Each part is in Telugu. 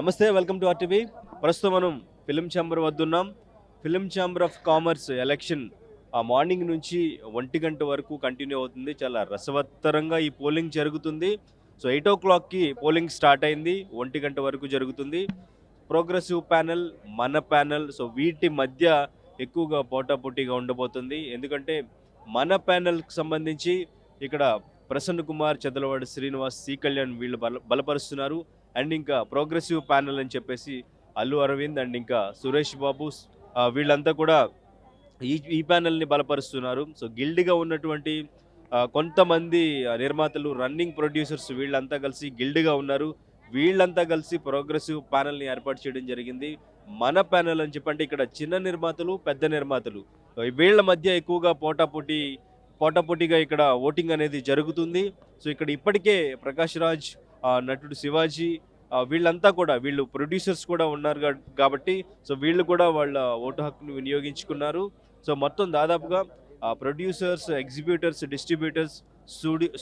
నమస్తే, వెల్కమ్ టు ఆర్టీవీ. ప్రస్తుతం మనం ఫిలిం ఛాంబర్ వద్ద ఉన్నాం. Film chamber of commerce election morning నుంచి 1 గంట వరకు కంటిన్యూ అవుతుంది. చాలా రసవత్తరంగా ఈ పోలింగ్ జరుగుతుంది. సో 8 o'clockకి పోలింగ్ స్టార్ట్ అయింది, 1 గంట వరకు జరుగుతుంది. ప్రోగ్రెసివ్ ప్యానెల్, మన ప్యానెల్, సో వీటి మధ్య ఎక్కువగా పోటాపోటీగా ఉండబోతుంది. ఎందుకంటే మన ప్యానెల్కి సంబంధించి ఇక్కడ ప్రసన్న కుమార్, చదలవాడి శ్రీనివాస్, సి కళ్యాణ్ వీళ్ళు బలపరుస్తున్నారు. అండ్ ఇంకా ప్రోగ్రెసివ్ ప్యానెల్ అని చెప్పేసి అల్లు అరవింద్ అండ్ ఇంకా సురేష్ బాబు వీళ్ళంతా కూడా ఈ ప్యానెల్ని బలపరుస్తున్నారు. సో గిల్డ్గా ఉన్నటువంటి కొంతమంది నిర్మాతలు, రన్నింగ్ ప్రొడ్యూసర్స్ వీళ్ళంతా కలిసి గిల్డ్గా ఉన్నారు. వీళ్ళంతా కలిసి ప్రోగ్రెసివ్ ప్యానెల్ని ఏర్పాటు చేయడం జరిగింది. మన ప్యానెల్ అని చెప్పంటే ఇక్కడ చిన్న నిర్మాతలు, పెద్ద నిర్మాతలు వీళ్ళ మధ్య ఎక్కువగా పోటాపోటీగా ఇక్కడ ఓటింగ్ అనేది జరుగుతుంది. సో ఇక్కడ ఇప్పటికే ప్రకాష్ రాజ్, నటుడు శివాజీ వీళ్ళు ప్రొడ్యూసర్స్ కూడా ఉన్నారు కాబట్టి సో వీళ్ళు కూడా వాళ్ళ ఓటు హక్కును వినియోగించుకున్నారు. సో మొత్తం దాదాపుగా producers, exhibitors, distributors,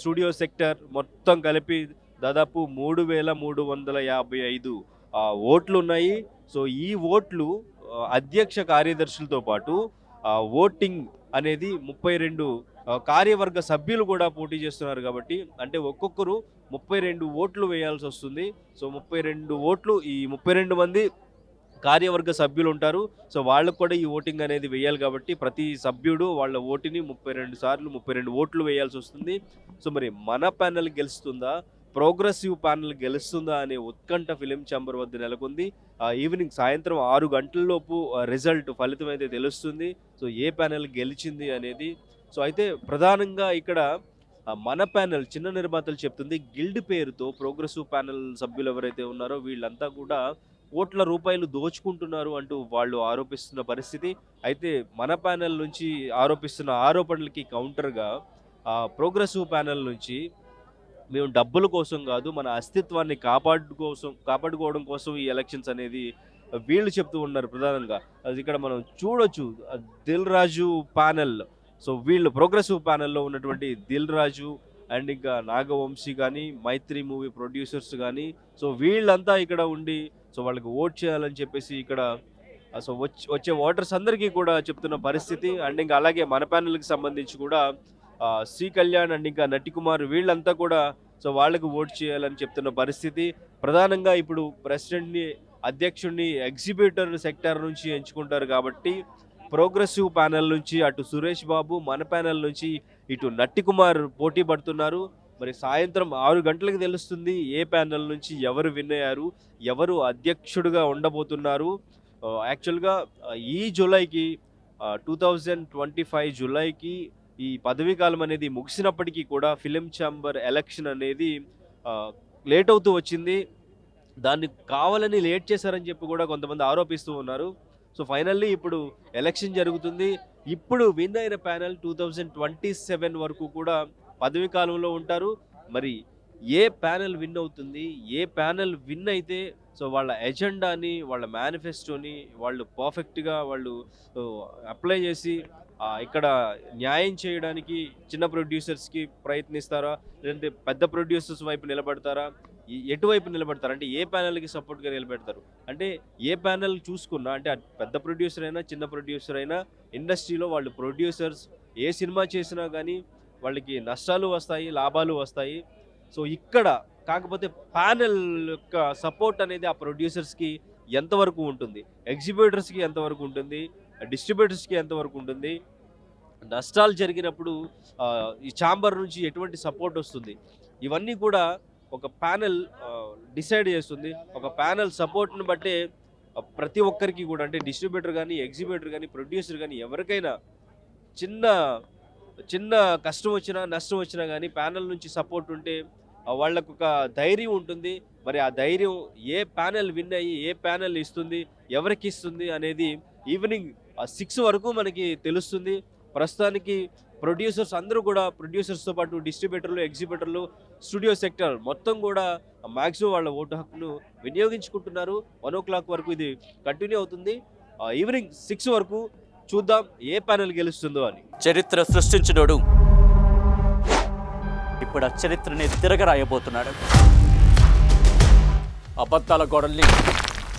studio sector మొత్తం కలిపి దాదాపు 3,355 ఓట్లు ఉన్నాయి. సో ఈ ఓట్లు అధ్యక్ష కార్యదర్శులతో పాటు ఓటింగ్ అనేది 32 కార్యవర్గ సభ్యులు కూడా పోటీ చేస్తున్నారు. కాబట్టి అంటే ఒక్కొక్కరు 32 ఓట్లు వేయాల్సి వస్తుంది. సో 32 ఓట్లు, ఈ 32 మంది కార్యవర్గ సభ్యులు ఉంటారు. సో వాళ్ళకు కూడా ఈ ఓటింగ్ అనేది వేయాలి. కాబట్టి ప్రతి సభ్యుడు వాళ్ళ ఓటుని 32 సార్లు 32 ఓట్లు వేయాల్సి వస్తుంది. సో మరి మన ప్యానెల్ గెలుస్తుందా, ప్రోగ్రెసివ్ ప్యానెల్ గెలుస్తుందా అనే ఉత్కంఠ ఫిలిం ఛాంబర్ వద్ద నెలకొంది. ఈవినింగ్ సాయంత్రం 6 గంటలలోపు రిజల్ట్, ఫలితం అయితే తెలుస్తుంది. సో ఏ ప్యానెల్ గెలిచింది అనేది. సో అయితే ప్రధానంగా ఇక్కడ మన ప్యానెల్ చిన్న నిర్మాతలు చెప్తుంది, గిల్డ్ పేరుతో ప్రోగ్రెసివ్ ప్యానెల్ సభ్యులు ఎవరైతే ఉన్నారో వీళ్ళంతా కూడా కోట్ల రూపాయలు దోచుకుంటున్నారు అంటూ వాళ్ళు ఆరోపిస్తున్న పరిస్థితి. అయితే మన ప్యానెల్ నుంచి ఆరోపిస్తున్న ఆరోపణలకి కౌంటర్గా ప్రోగ్రెసివ్ ప్యానెల్ నుంచి మేము డబ్బుల కోసం కాదు, మన అస్తిత్వాన్ని కాపాడుకోవడం కోసం ఈ ఎలక్షన్స్ అనేది వీళ్ళు చెప్తూ ఉన్నారు ప్రధానంగా. అది ఇక్కడ మనం చూడొచ్చు. దిల్ రాజు ప్యానెల్, సో వీళ్ళు ప్రోగ్రెసివ్ ప్యానెల్లో ఉన్నటువంటి దిల్ రాజు అండ్ ఇంకా నాగవంశీ కానీ, మైత్రి మూవీ ప్రొడ్యూసర్స్ కానీ, సో వీళ్ళంతా ఇక్కడ ఉండి సో వాళ్ళకి ఓట్ చేయాలని చెప్పేసి ఇక్కడ సో వచ్చే ఓటర్స్ అందరికీ కూడా చెప్తున్న పరిస్థితి. అండ్ ఇంకా అలాగే మన ప్యానెల్కి సంబంధించి కూడా సి కళ్యాణ్ అండ్ ఇంకా నటికుమార్ వీళ్ళంతా కూడా సో వాళ్ళకు ఓట్ చేయాలని చెప్తున్న పరిస్థితి. ప్రధానంగా ఇప్పుడు ప్రెసిడెంట్ని, అధ్యక్షుడిని ఎగ్జిబ్యూటర్ సెక్టార్ నుంచి ఎంచుకుంటారు. కాబట్టి ప్రోగ్రెసివ్ ప్యానెల్ నుంచి అటు సురేష్ బాబు, మన ప్యానెల్ నుంచి ఇటు నటికుమార్ పోటీ పడుతున్నారు. మరి సాయంత్రం 6 గంటలకు తెలుస్తుంది ఏ ప్యానెల్ నుంచి ఎవరు విన్ అయ్యారు, ఎవరు అధ్యక్షుడిగా ఉండబోతున్నారు. యాక్చువల్గా ఈ జూలైకి 2025 జూలైకి ఈ పదవీ కాలం అనేది ముగిసినప్పటికీ కూడా ఫిలిం ఛాంబర్ ఎలక్షన్ అనేది లేట్ అవుతూ వచ్చింది. దాన్ని కావాలని లేట్ చేశారని చెప్పి కూడా కొంతమంది ఆరోపిస్తూ ఉన్నారు. సో ఫైనల్లీ ఇప్పుడు ఎలక్షన్ జరుగుతుంది. ఇప్పుడు విన్ అయిన ప్యానెల్ 2027 వరకు కూడా పదవీ కాలంలో ఉంటారు. మరి ఏ ప్యానెల్ విన్ అవుతుంది, ఏ ప్యానెల్ విన్ అయితే సో వాళ్ళ ఎజెండాని, వాళ్ళ మేనిఫెస్టోని వాళ్ళు పర్ఫెక్ట్గా వాళ్ళు అప్లై చేసి ఇక్కడ న్యాయం చేయడానికి చిన్న ప్రొడ్యూసర్స్కి ప్రయత్నిస్తారా, లేదంటే పెద్ద ప్రొడ్యూసర్స్ వైపు నిలబడతారా, ఎటువైపు నిలబడతారు, అంటే ఏ ప్యానెల్కి సపోర్ట్గా నిలబెడతారు, అంటే ఏ ప్యానెల్ చూసుకున్నా, అంటే పెద్ద ప్రొడ్యూసర్ అయినా చిన్న ప్రొడ్యూసర్ అయినా ఇండస్ట్రీలో వాళ్ళు ప్రొడ్యూసర్స్ ఏ సినిమా చేసినా కానీ వాళ్ళకి నష్టాలు వస్తాయి, లాభాలు వస్తాయి. సో ఇక్కడ కాకపోతే ప్యానెల్ యొక్క సపోర్ట్ అనేది ఆ ప్రొడ్యూసర్స్కి ఎంతవరకు ఉంటుంది, ఎగ్జిబ్యూటర్స్కి ఎంతవరకు ఉంటుంది, డిస్ట్రిబ్యూటర్స్కి ఎంతవరకు ఉంటుంది, నష్టాలు జరిగినప్పుడు ఈ ఛాంబర్ నుంచి ఎటువంటి సపోర్ట్ వస్తుంది, ఇవన్నీ కూడా ఒక ప్యానెల్ డిసైడ్ చేస్తుంది. ఒక ప్యానెల్ సపోర్ట్ని బట్టే ప్రతి ఒక్కరికి కూడా, అంటే డిస్ట్రిబ్యూటర్ కానీ, ఎగ్జిబ్యూటర్ కానీ, ప్రొడ్యూసర్ కానీ ఎవరికైనా చిన్న కష్టం వచ్చినా, నష్టం వచ్చినా కానీ ప్యానెల్ నుంచి సపోర్ట్ ఉంటే వాళ్ళకు ఒక ధైర్యం ఉంటుంది. మరి ఆ ధైర్యం ఏ ప్యానెల్ విన్ అయ్యి ఏ ప్యానెల్ ఇస్తుంది, ఎవరికి ఇస్తుంది అనేది ఈవినింగ్ 6 వరకు మనకి తెలుస్తుంది. ప్రస్తుతానికి ప్రొడ్యూసర్స్ అందరూ కూడా, ప్రొడ్యూసర్స్తో పాటు డిస్ట్రిబ్యూటర్లు, ఎగ్జిబ్యూటర్లు, స్టూడియో సెక్టర్ మొత్తం కూడా మ్యాక్సిమం వాళ్ళ ఓటు హక్కును వినియోగించుకుంటున్నారు. 1 o'clock వరకు ఇది కంటిన్యూ అవుతుంది. ఈవినింగ్ 6 వరకు చూద్దాం ఏ ప్యానెల్ గెలుస్తుందో అని. చరిత్ర సృష్టించినోడు ఇప్పుడు ఆ చరిత్రని తిరగరాయబోతున్నాడు. అబద్ధాల గోడల్ని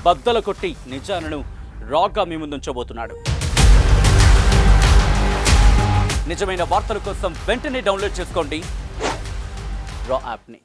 బద్దలు కొట్టి నిజాలను రాగా మీ ముందుంచబోతున్నాడు. నిజమైన వార్తల కోసం వెంటనే డౌన్లోడ్ చేసుకోండి రా యాప్ని.